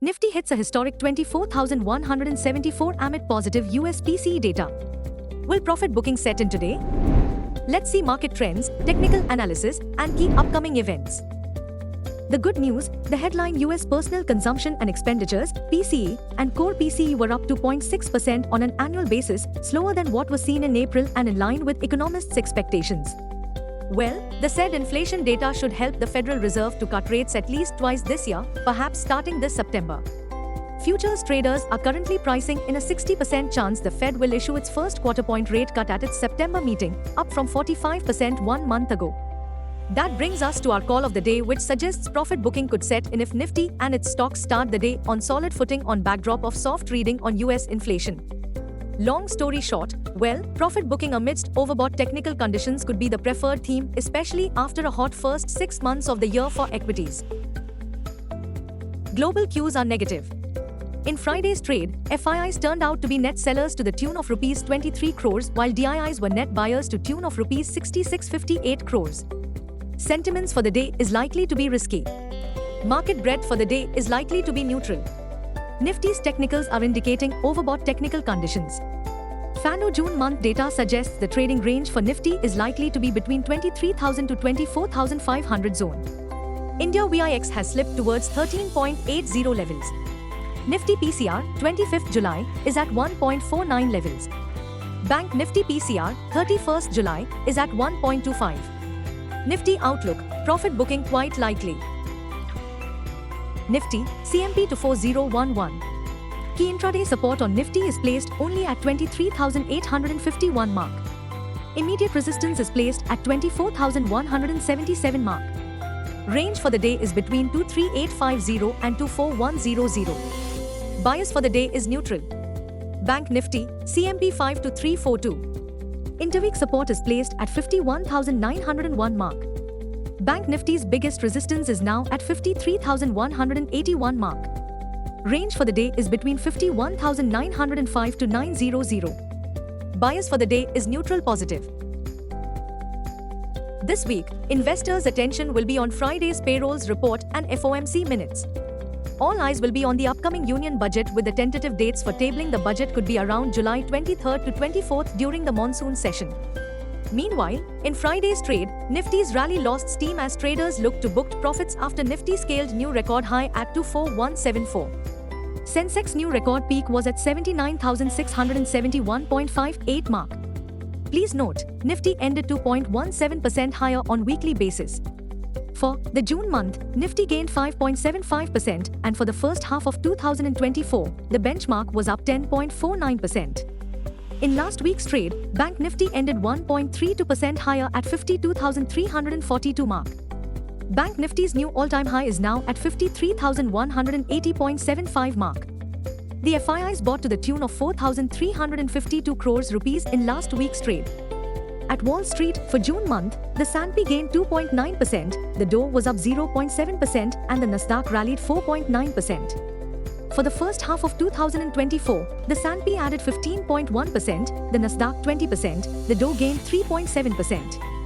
Nifty hits a historic 24,174 amid positive US PCE data. Will profit booking set in today? Let's see market trends, technical analysis, and key upcoming events. The good news, the headline US personal consumption and expenditures, PCE, and core PCE were up 2.6% on an annual basis, slower than what was seen in April and in line with economists' expectations. Well, the said inflation data should help the Federal Reserve to cut rates at least twice this year, perhaps starting this September. Futures traders are currently pricing in a 60% chance the Fed will issue its first quarter-point rate cut at its September meeting, up from 45% 1 month ago. That brings us to our call of the day, which suggests profit booking could set in if Nifty and its stocks start the day on solid footing on backdrop of soft reading on US inflation. Long story short, well, profit booking amidst overbought technical conditions could be the preferred theme, especially after a hot first 6 months of the year for equities. Global cues are negative. In Friday's trade, FIIs turned out to be net sellers to the tune of Rs 23 crores, while DIIs were net buyers to tune of Rs 6658 crores. Sentiments for the day is likely to be risky. Market breadth for the day is likely to be neutral. Nifty's technicals are indicating overbought technical conditions. FANO June month data suggests the trading range for Nifty is likely to be between 23,000 to 24,500 zone. India VIX has slipped towards 13.80 levels. Nifty PCR, 25th July, is at 1.49 levels. Bank Nifty PCR, 31st July, is at 1.25. Nifty outlook, profit booking quite likely. Nifty, CMP to 4011. Key intraday support on Nifty is placed only at 23,851 mark. Immediate resistance is placed at 24,177 mark. Range for the day is between 23850 and 24100. Bias for the day is neutral. Bank Nifty, CMP 5 to 342. Interweek support is placed at 51,901 mark. Bank Nifty's biggest resistance is now at 53,181 mark. Range for the day is between 51,905 to 900. Bias for the day is neutral positive. This week, investors' attention will be on Friday's payrolls report and FOMC minutes. All eyes will be on the upcoming union budget, with the tentative dates for tabling the budget could be around July 23rd to 24th during the monsoon session. Meanwhile, in Friday's trade, Nifty's rally lost steam as traders looked to booked profits after Nifty scaled new record high at 24174. Sensex new record peak was at 79,671.58 mark. Please note, Nifty ended 2.17% higher on weekly basis. For the June month, Nifty gained 5.75%, and for the first half of 2024, the benchmark was up 10.49%. In last week's trade, Bank Nifty ended 1.32% higher at 52,342 mark. Bank Nifty's new all-time high is now at 53,180.75 mark. The FIIs bought to the tune of 4,352 crores rupees in last week's trade. At Wall Street, for June month, the S&P gained 2.9%, the Dow was up 0.7%, and the Nasdaq rallied 4.9%. For the first half of 2024, the S&P added 15.1%, the Nasdaq 20%, the Dow gained 3.7%.